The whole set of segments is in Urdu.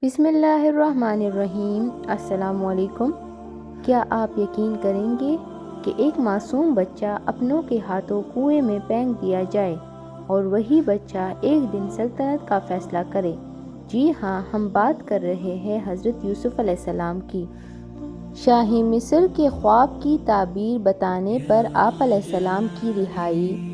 بسم اللہ الرحمن الرحیم۔ السلام علیکم۔ کیا آپ یقین کریں گے کہ ایک معصوم بچہ اپنوں کے ہاتھوں کنویں میں پھینک دیا جائے اور وہی بچہ ایک دن سلطنت کا فیصلہ کرے؟ جی ہاں، ہم بات کر رہے ہیں حضرت یوسف علیہ السلام کی۔ شاہ مصر کے خواب کی تعبیر بتانے پر آپ علیہ السلام کی رہائی۔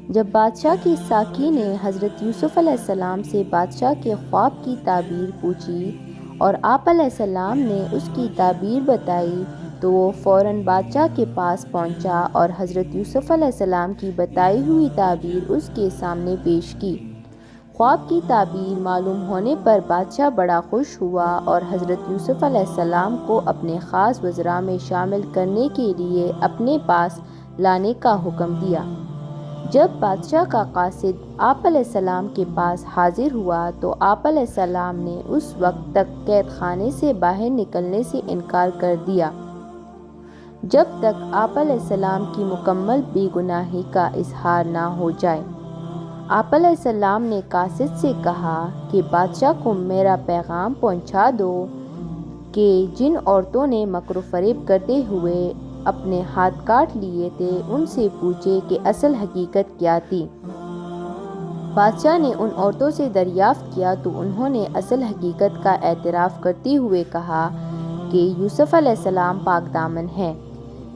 جب بادشاہ کی ساقی نے حضرت یوسف علیہ السلام سے بادشاہ کے خواب کی تعبیر پوچھی اور آپ علیہ السلام نے اس کی تعبیر بتائی تو وہ فوراً بادشاہ کے پاس پہنچا اور حضرت یوسف علیہ السلام کی بتائی ہوئی تعبیر اس کے سامنے پیش کی۔ خواب کی تعبیر معلوم ہونے پر بادشاہ بڑا خوش ہوا اور حضرت یوسف علیہ السلام کو اپنے خاص وزراء میں شامل کرنے کے لیے اپنے پاس لانے کا حکم دیا۔ جب بادشاہ کا قاصد آپ علیہ السلام کے پاس حاضر ہوا تو آپ علیہ السلام نے اس وقت تک قید خانے سے باہر نکلنے سے انکار کر دیا جب تک آپ علیہ السلام کی مکمل بے گناہی کا اظہار نہ ہو جائے۔ آپ علیہ السلام نے قاصد سے کہا کہ بادشاہ کو میرا پیغام پہنچا دو کہ جن عورتوں نے مکر و فریب کرتے ہوئے اپنے ہاتھ کاٹ لیے تھے ان سے پوچھے کہ اصل حقیقت کیا تھی۔ بادشاہ نے ان عورتوں سے دریافت کیا تو انہوں نے اصل حقیقت کا اعتراف کرتے ہوئے کہا کہ یوسف علیہ السلام پاک دامن ہیں،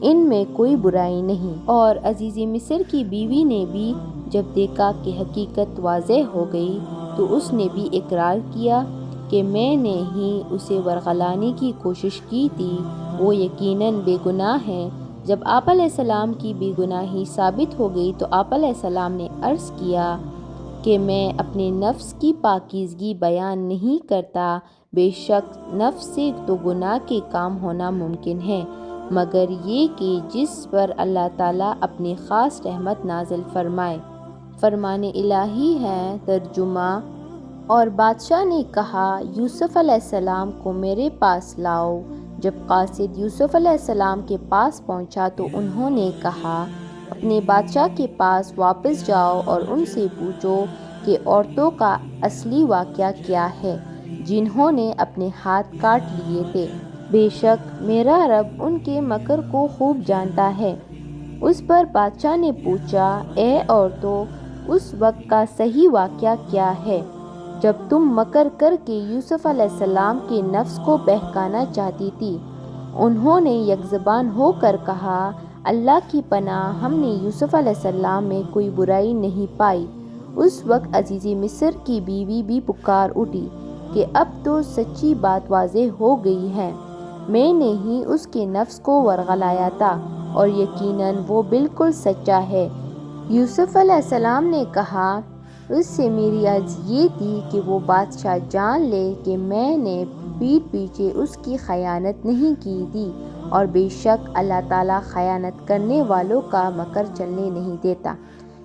ان میں کوئی برائی نہیں۔ اور عزیز مصر کی بیوی نے بھی جب دیکھا کہ حقیقت واضح ہو گئی تو اس نے بھی اقرار کیا کہ میں نے ہی اسے ورغلانے کی کوشش کی تھی، وہ یقیناً بے گناہ ہیں۔ جب آپ علیہ السلام کی بے گناہی ثابت ہو گئی تو آپ علیہ السلام نے عرض کیا کہ میں اپنے نفس کی پاکیزگی بیان نہیں کرتا، بے شک نفس سے تو گناہ کے کام ہونا ممکن ہے مگر یہ کہ جس پر اللہ تعالیٰ اپنی خاص رحمت نازل فرمائے۔ فرمان الہی ہے۔ ترجمہ۔ اور بادشاہ نے کہا یوسف علیہ السلام کو میرے پاس لاؤ۔ جب قاصد یوسف علیہ السلام کے پاس پہنچا تو انہوں نے کہا اپنے بادشاہ کے پاس واپس جاؤ اور ان سے پوچھو کہ عورتوں کا اصلی واقعہ کیا ہے جنہوں نے اپنے ہاتھ کاٹ لیے تھے، بے شک میرا رب ان کے مکر کو خوب جانتا ہے۔ اس پر بادشاہ نے پوچھا اے عورتوں، اس وقت کا صحیح واقعہ کیا ہے جب تم مکر کر کے یوسف علیہ السلام کے نفس کو بہکانا چاہتی تھی؟ انہوں نے یک زبان ہو کر کہا اللہ کی پناہ، ہم نے یوسف علیہ السلام میں کوئی برائی نہیں پائی۔ اس وقت عزیز مصر کی بیوی بھی پکار اٹھی کہ اب تو سچی بات واضح ہو گئی ہے، میں نے ہی اس کے نفس کو ورغلایا تھا اور یقیناً وہ بالکل سچا ہے۔ یوسف علیہ السلام نے کہا اس سے میری عرض یہ تھی کہ وہ بادشاہ جان لے کہ میں نے پیٹھ پیچھے اس کی خیانت نہیں کی تھی اور بے شک اللہ تعالیٰ خیانت کرنے والوں کا مکر چلنے نہیں دیتا۔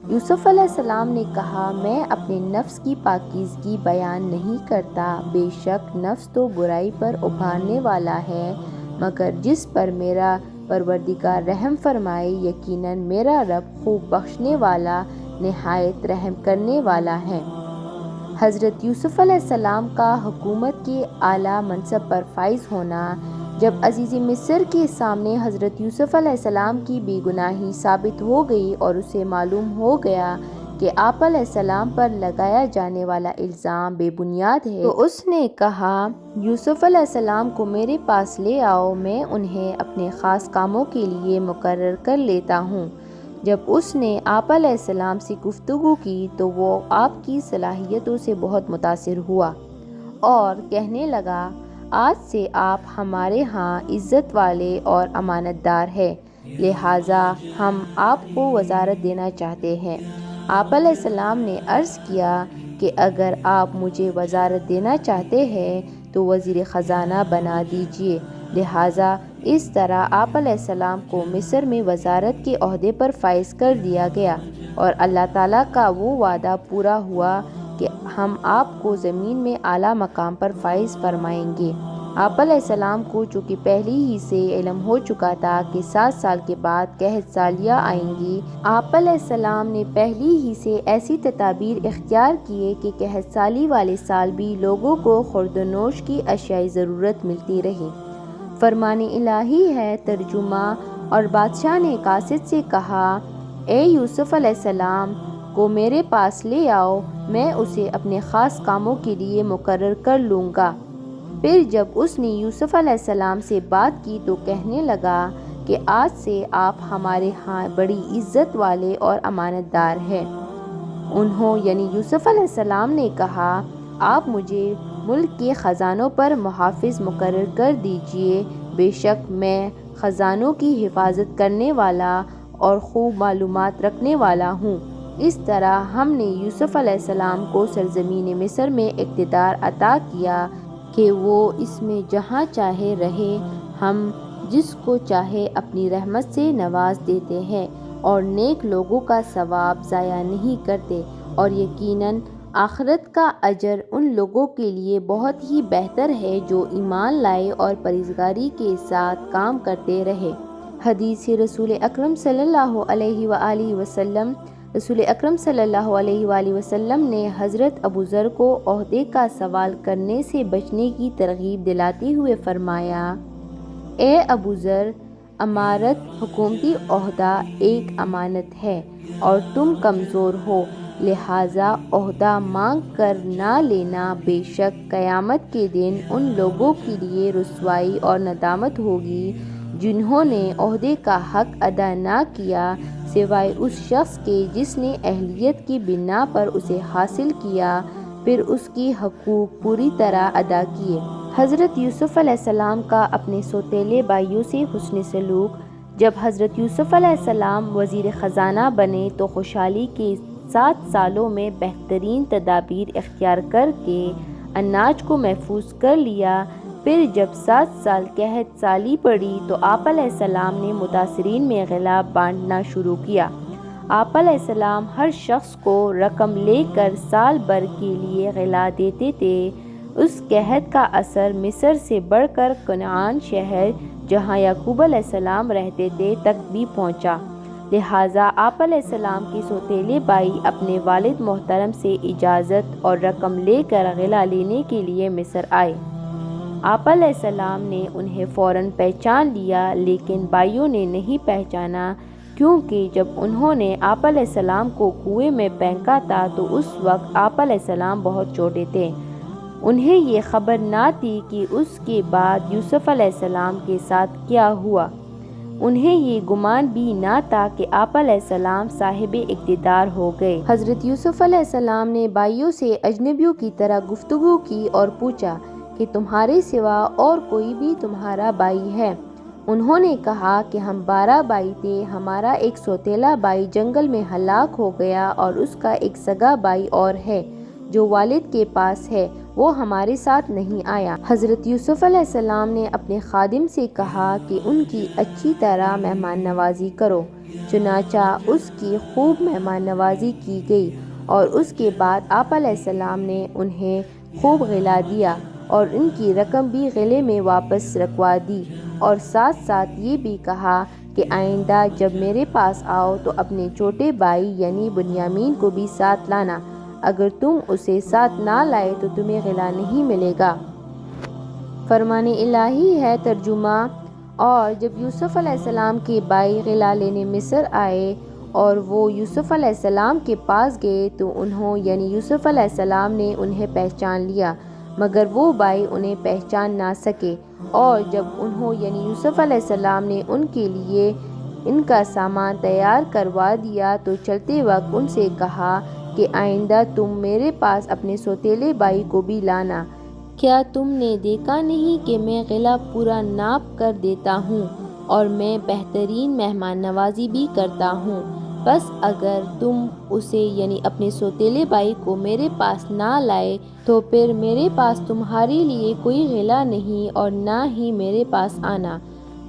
یوسف علیہ السلام نے کہا میں اپنے نفس کی پاکیزگی بیان نہیں کرتا، بے شک نفس تو برائی پر ابھارنے والا ہے مگر جس پر میرا پروردگار رحم فرمائے، یقیناً میرا رب خوب بخشنے والا نہایت رحم کرنے والا ہے۔ حضرت یوسف علیہ السلام کا حکومت کے اعلیٰ منصب پر فائز ہونا۔ جب عزیز مصر کے سامنے حضرت یوسف علیہ السلام کی بے گناہی ثابت ہو گئی اور اسے معلوم ہو گیا کہ آپ علیہ السلام پر لگایا جانے والا الزام بے بنیاد ہے تو اس نے کہا یوسف علیہ السلام کو میرے پاس لے آؤ، میں انہیں اپنے خاص کاموں کے لیے مقرر کر لیتا ہوں۔ جب اس نے آپ علیہ السلام سے گفتگو کی تو وہ آپ کی صلاحیتوں سے بہت متاثر ہوا اور کہنے لگا آج سے آپ ہمارے ہاں عزت والے اور امانت دار ہیں، لہٰذا ہم آپ کو وزارت دینا چاہتے ہیں۔ آپ علیہ السلام نے عرض کیا کہ اگر آپ مجھے وزارت دینا چاہتے ہیں تو وزیر خزانہ بنا دیجیے۔ لہٰذا اس طرح آپ علیہ السلام کو مصر میں وزارت کے عہدے پر فائز کر دیا گیا اور اللہ تعالیٰ کا وہ وعدہ پورا ہوا کہ ہم آپ کو زمین میں اعلیٰ مقام پر فائز فرمائیں گے۔ آپ علیہ السلام کو چونکہ پہلے ہی سے علم ہو چکا تھا کہ 7 سال کے بعد قحط سالیاں آئیں گی، آپ علیہ السلام نے پہلے ہی سے ایسی تدابیر اختیار کیے کہ قحط سالی والے سال بھی لوگوں کو خورد و نوش کی اشیاء ضرورت ملتی رہی۔ فرمان الہی ہے ترجمہ: اور بادشاہ نے قاصد سے کہا، اے یوسف علیہ السلام کو میرے پاس لے آؤ، میں اسے اپنے خاص کاموں کے لیے مقرر کر لوں گا۔ پھر جب اس نے یوسف علیہ السلام سے بات کی تو کہنے لگا کہ آج سے آپ ہمارے ہاں بڑی عزت والے اور امانت دار ہیں۔ انہوں یعنی یوسف علیہ السلام نے کہا، آپ مجھے ملک کے خزانوں پر محافظ مقرر کر دیجئے، بے شک میں خزانوں کی حفاظت کرنے والا اور خوب معلومات رکھنے والا ہوں۔ اس طرح ہم نے یوسف علیہ السلام کو سرزمین مصر میں اقتدار عطا کیا کہ وہ اس میں جہاں چاہے رہے، ہم جس کو چاہے اپنی رحمت سے نواز دیتے ہیں اور نیک لوگوں کا ثواب ضائع نہیں کرتے، اور یقیناً آخرت کا اجر ان لوگوں کے لیے بہت ہی بہتر ہے جو ایمان لائے اور پرہیزگاری کے ساتھ کام کرتے رہے۔ حدیث رسول اکرم صلی اللہ علیہ وآلہ وسلم۔ رسول اکرم صلی اللہ علیہ وآلہ وسلم نے حضرت ابو ذر کو عہدے کا سوال کرنے سے بچنے کی ترغیب دلاتے ہوئے فرمایا، اے ابو ذر، امارت حکومتی عہدہ ایک امانت ہے اور تم کمزور ہو، لہٰذا عہدہ مانگ کر نہ لینا، بے شک قیامت کے دن ان لوگوں کے لیے رسوائی اور ندامت ہوگی جنہوں نے عہدے کا حق ادا نہ کیا سوائے اس شخص کے جس نے اہلیت کی بنا پر اسے حاصل کیا پھر اس کی حقوق پوری طرح ادا کیے۔ حضرت یوسف علیہ السلام کا اپنے سوتیلے بھائیوں سے حسن سلوک۔ جب حضرت یوسف علیہ السلام وزیر خزانہ بنے تو خوشحالی کے 7 سالوں میں بہترین تدابیر اختیار کر کے اناج کو محفوظ کر لیا۔ پھر جب 7 سال قحط سالی پڑی تو آپ علیہ السلام نے متاثرین میں غلہ بانٹنا شروع کیا۔ آپ علیہ السلام ہر شخص کو رقم لے کر سال بھر کے لیے غلہ دیتے تھے۔ اس قحط کا اثر مصر سے بڑھ کر کنعان شہر جہاں یعقوب علیہ السلام رہتے تھے تک بھی پہنچا، لہٰذا آپ علیہ السلام کے سوتیلے بھائی اپنے والد محترم سے اجازت اور رقم لے کر غلہ لینے کے لیے مصر آئے۔ آپ علیہ السلام نے انہیں فوراً پہچان لیا، لیکن بھائیوں نے نہیں پہچانا، کیونکہ جب انہوں نے آپ علیہ السلام کو کنویں میں پھینکا تھا تو اس وقت آپ علیہ السلام بہت چھوٹے تھے۔ انہیں یہ خبر نہ تھی کہ اس کے بعد یوسف علیہ السلام کے ساتھ کیا ہوا۔ انہیں یہ گمان بھی نہ تھا کہ آپ علیہ السلام صاحب اقتدار ہو گئے۔ حضرت یوسف علیہ السلام نے بھائیوں سے اجنبیوں کی طرح گفتگو کی اور پوچھا کہ تمہارے سوا اور کوئی بھی تمہارا بھائی ہے؟ انہوں نے کہا کہ ہم 12 بھائی تھے، ہمارا ایک سوتیلا بھائی جنگل میں ہلاک ہو گیا اور اس کا ایک سگا بھائی اور ہے جو والد کے پاس ہے، وہ ہمارے ساتھ نہیں آیا۔ حضرت یوسف علیہ السلام نے اپنے خادم سے کہا کہ ان کی اچھی طرح مہمان نوازی کرو، چنانچہ اس کی خوب مہمان نوازی کی گئی، اور اس کے بعد آپ علیہ السلام نے انہیں خوب غلہ دیا اور ان کی رقم بھی غلے میں واپس رکھوا دی، اور ساتھ ساتھ یہ بھی کہا کہ آئندہ جب میرے پاس آؤ تو اپنے چھوٹے بھائی یعنی بنیامین کو بھی ساتھ لانا، اگر تم اسے ساتھ نہ لائے تو تمہیں غلہ نہیں ملے گا۔ فرمان الہی ہے ترجمہ: اور جب یوسف علیہ السلام کے بھائی غلہ لینے مصر آئے اور وہ یوسف علیہ السلام کے پاس گئے تو انہوں یعنی یوسف علیہ السلام نے انہیں پہچان لیا، مگر وہ بھائی انہیں پہچان نہ سکے، اور جب انہوں یعنی یوسف علیہ السلام نے ان کے لیے ان کا سامان تیار کروا دیا تو چلتے وقت ان سے کہا کہ آئندہ تم میرے پاس اپنے سوتیلے بھائی کو بھی لانا، کیا تم نے دیکھا نہیں کہ میں غلہ پورا ناپ کر دیتا ہوں اور میں بہترین مہمان نوازی بھی کرتا ہوں؟ بس اگر تم اسے یعنی اپنے سوتیلے بھائی کو میرے پاس نہ لائے تو پھر میرے پاس تمہارے لیے کوئی غلہ نہیں اور نہ ہی میرے پاس آنا۔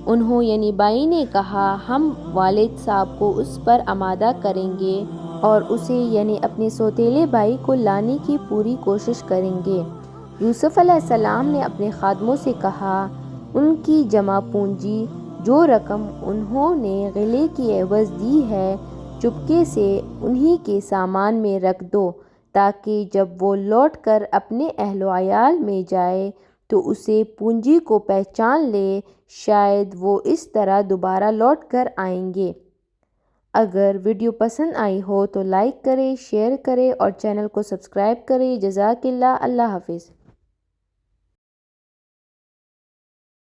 انہوں یعنی بھائی نے کہا، ہم والد صاحب کو اس پر آمادہ کریں گے اور اسے یعنی اپنے سوتیلے بھائی کو لانے کی پوری کوشش کریں گے۔ یوسف علیہ السلام نے اپنے خادموں سے کہا، ان کی جمع پونجی جو رقم انہوں نے غلے کی عوض دی ہے چپکے سے انہی کے سامان میں رکھ دو، تاکہ جب وہ لوٹ کر اپنے اہل و عیال میں جائے تو اسے پونجی کو پہچان لے، شاید وہ اس طرح دوبارہ لوٹ کر آئیں گے۔ اگر ویڈیو پسند آئی ہو تو لائک کریں، شیئر کریں اور چینل کو سبسکرائب کریں۔ جزاک اللہ۔ اللہ حافظ۔